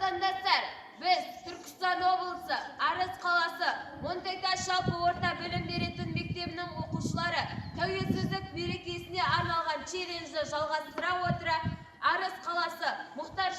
отандастар, біз Түркістан облысы, Арыс қаласы, Монтайтас жалпы орта білім беретін мектебінің оқушылары тәуелсіздік мерекесіне арналған челленджді жалғастыра отыра Арыс қаласы Мұхтар